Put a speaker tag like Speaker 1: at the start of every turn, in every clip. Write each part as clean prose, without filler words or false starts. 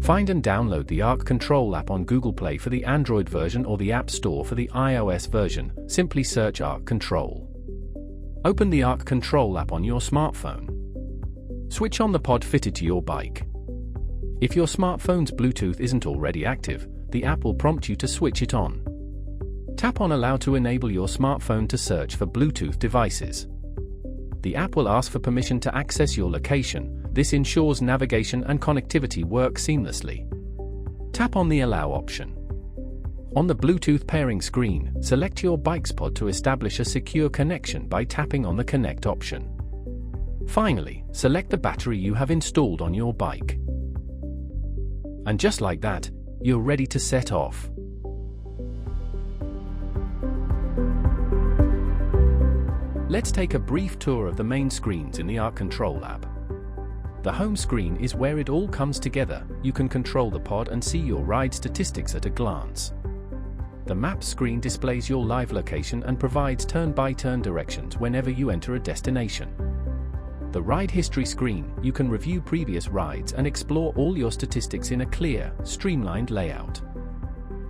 Speaker 1: Find and download the ARCC Control app on Google Play for the Android version or the App Store for the iOS version. Simply search ARCC Control. Open the ARCC Control app on your smartphone. Switch on the pod fitted to your bike. If your smartphone's Bluetooth isn't already active, the app will prompt you to switch it on. Tap on Allow to enable your smartphone to search for Bluetooth devices. The app will ask for permission to access your location. This ensures navigation and connectivity work seamlessly. Tap on the Allow option. On the Bluetooth pairing screen, select your bike's pod to establish a secure connection by tapping on the Connect option. Finally, select the battery you have installed on your bike. And just like that, you're ready to set off. Let's take a brief tour of the main screens in the ARCC Control app. The home screen is where it all comes together. You can control the pod and see your ride statistics at a glance. The Maps screen displays your live location and provides turn-by-turn directions whenever you enter a destination. The Ride History screen, you can review previous rides and explore all your statistics in a clear, streamlined layout.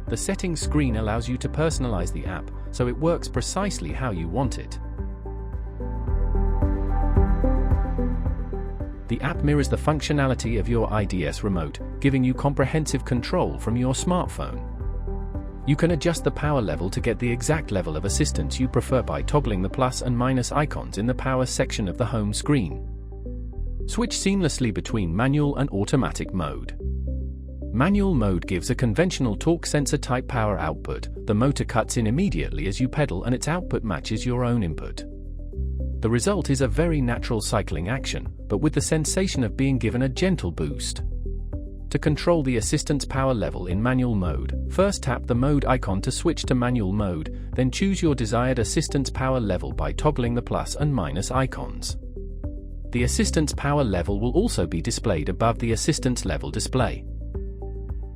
Speaker 1: The Settings screen allows you to personalize the app, so it works precisely how you want it. The app mirrors the functionality of your IDS remote, giving you comprehensive control from your smartphone. You can adjust the power level to get the exact level of assistance you prefer by toggling the plus and minus icons in the power section of the home screen. Switch seamlessly between manual and automatic mode. Manual mode gives a conventional torque sensor type power output. The motor cuts in immediately as you pedal and its output matches your own input. The result is a very natural cycling action, but with the sensation of being given a gentle boost. To control the assistance power level in manual mode, first tap the mode icon to switch to manual mode, then choose your desired assistance power level by toggling the plus and minus icons. The assistance power level will also be displayed above the assistance level display.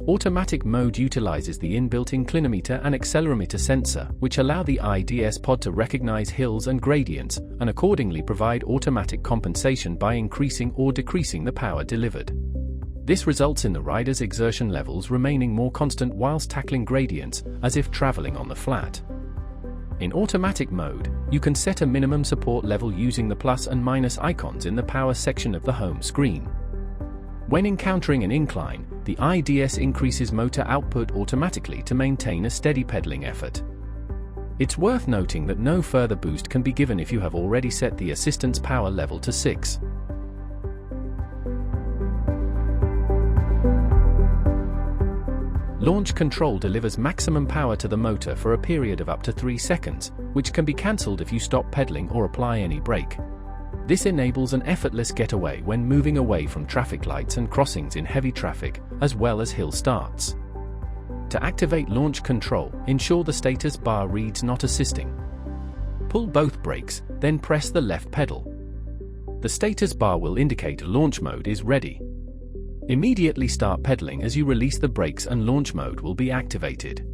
Speaker 1: Automatic mode utilizes the inbuilt inclinometer and accelerometer sensor, which allow the IDS pod to recognize hills and gradients, and accordingly provide automatic compensation by increasing or decreasing the power delivered. This results in the rider's exertion levels remaining more constant whilst tackling gradients, as if traveling on the flat. In automatic mode, you can set a minimum support level using the plus and minus icons in the power section of the home screen. When encountering an incline, the IDS increases motor output automatically to maintain a steady pedaling effort. It's worth noting that no further boost can be given if you have already set the assistance power level to 6. Launch control delivers maximum power to the motor for a period of up to 3 seconds, which can be cancelled if you stop pedaling or apply any brake. This enables an effortless getaway when moving away from traffic lights and crossings in heavy traffic, as well as hill starts. To activate launch control, ensure the status bar reads "Not Assisting." Pull both brakes, then press the left pedal. The status bar will indicate launch mode is ready. Immediately start pedaling as you release the brakes and launch mode will be activated.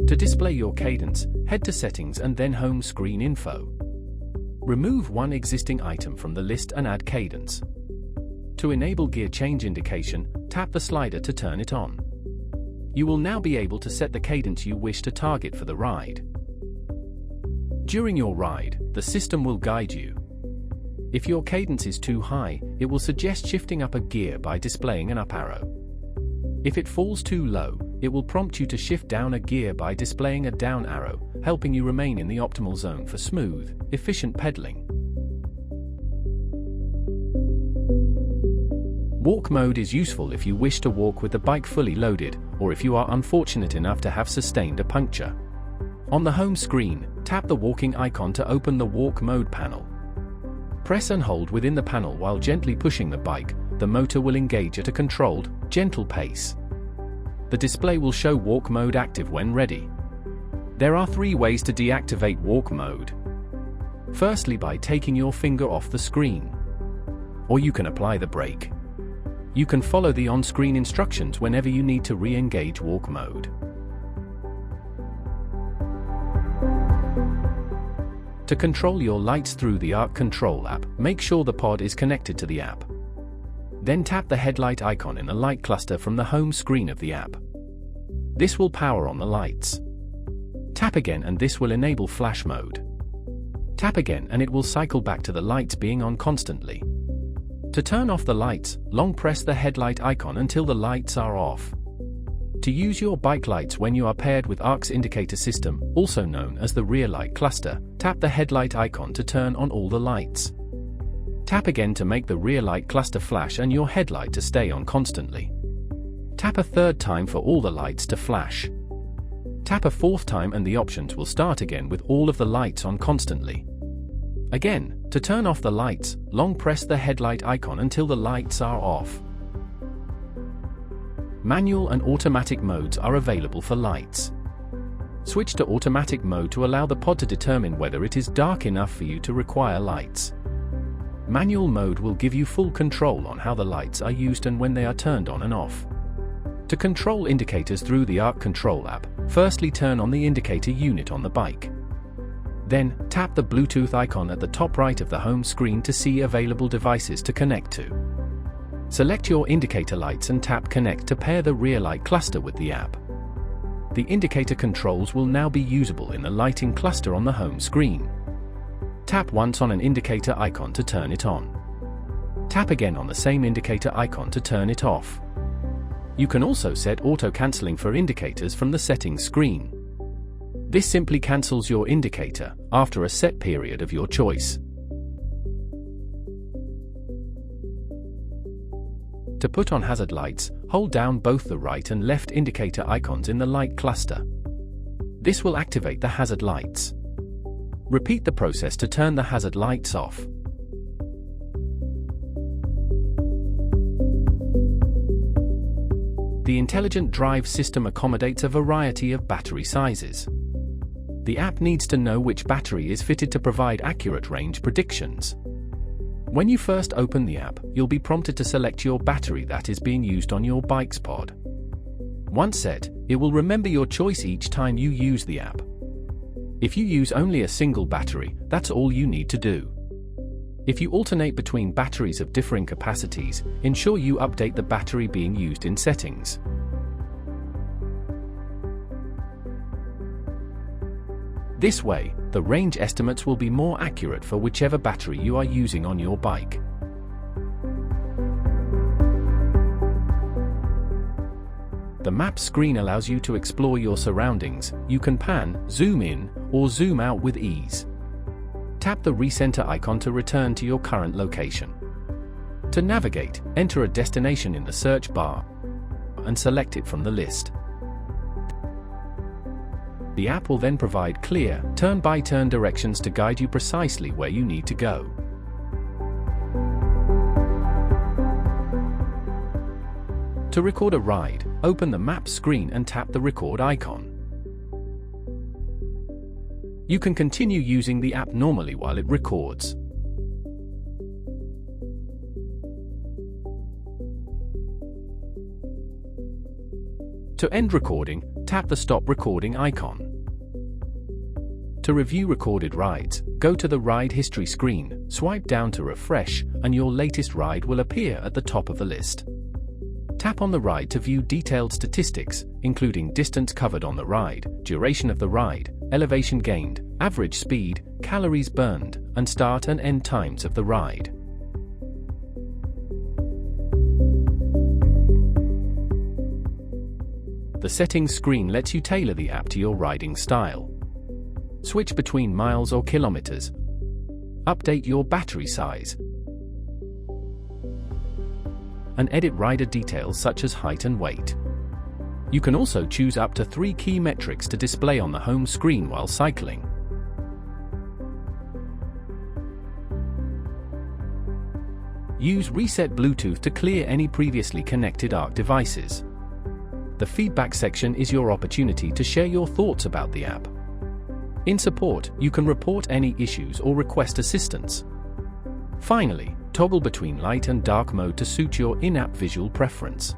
Speaker 1: To display your cadence, head to Settings and then Home Screen Info. Remove one existing item from the list and add Cadence. To enable gear change indication, tap the slider to turn it on. You will now be able to set the cadence you wish to target for the ride. During your ride, the system will guide you. If your cadence is too high, it will suggest shifting up a gear by displaying an up arrow. If it falls too low, it will prompt you to shift down a gear by displaying a down arrow, helping you remain in the optimal zone for smooth, efficient pedaling. Walk mode is useful if you wish to walk with the bike fully loaded, or if you are unfortunate enough to have sustained a puncture. On the home screen, tap the walking icon to open the walk mode panel. Press and hold within the panel while gently pushing the bike. The motor will engage at a controlled, gentle pace. The display will show walk mode active when ready. There are 3 ways to deactivate walk mode. Firstly, by taking your finger off the screen. Or you can apply the brake. You can follow the on-screen instructions whenever you need to re-engage walk mode. To control your lights through the ARCC Control app, make sure the pod is connected to the app. Then tap the headlight icon in the light cluster from the home screen of the app. This will power on the lights. Tap again and this will enable flash mode. Tap again and it will cycle back to the lights being on constantly. To turn off the lights, long press the headlight icon until the lights are off. To use your bike lights when you are paired with ARCC's indicator system, also known as the rear light cluster, tap the headlight icon to turn on all the lights. Tap again to make the rear light cluster flash and your headlight to stay on constantly. Tap a third time for all the lights to flash. Tap a fourth time and the options will start again with all of the lights on constantly. Again, to turn off the lights, long press the headlight icon until the lights are off. Manual and automatic modes are available for lights. Switch to automatic mode to allow the pod to determine whether it is dark enough for you to require lights. Manual mode will give you full control on how the lights are used and when they are turned on and off. To control indicators through the ARCC Control app, firstly turn on the indicator unit on the bike. Then, tap the Bluetooth icon at the top right of the home screen to see available devices to connect to. Select your indicator lights and tap Connect to pair the rear light cluster with the app. The indicator controls will now be usable in the lighting cluster on the home screen. Tap once on an indicator icon to turn it on. Tap again on the same indicator icon to turn it off. You can also set auto-cancelling for indicators from the settings screen. This simply cancels your indicator after a set period of your choice. To put on hazard lights, hold down both the right and left indicator icons in the light cluster. This will activate the hazard lights. Repeat the process to turn the hazard lights off. The Intelligent Drive System accommodates a variety of battery sizes. The app needs to know which battery is fitted to provide accurate range predictions. When you first open the app, you'll be prompted to select your battery that is being used on your bike's pod. Once set, it will remember your choice each time you use the app. If you use only a single battery, that's all you need to do. If you alternate between batteries of differing capacities, ensure you update the battery being used in settings. This way, the range estimates will be more accurate for whichever battery you are using on your bike. The map screen allows you to explore your surroundings. You can pan, zoom in, or zoom out with ease. Tap the recenter icon to return to your current location. To navigate, enter a destination in the search bar and select it from the list. The app will then provide clear, turn-by-turn directions to guide you precisely where you need to go. To record a ride, open the map screen and tap the record icon. You can continue using the app normally while it records. To end recording, tap the Stop Recording icon. To review recorded rides, go to the Ride History screen, swipe down to refresh, and your latest ride will appear at the top of the list. Tap on the ride to view detailed statistics, including distance covered on the ride, duration of the ride, elevation gained, average speed, calories burned, and start and end times of the ride. The settings screen lets you tailor the app to your riding style. Switch between miles or kilometers. Update your battery size. And edit rider details such as height and weight. You can also choose up to 3 key metrics to display on the home screen while cycling. Use Reset Bluetooth to clear any previously connected ARCC devices. The feedback section is your opportunity to share your thoughts about the app. In support, you can report any issues or request assistance. Finally, toggle between light and dark mode to suit your in-app visual preference.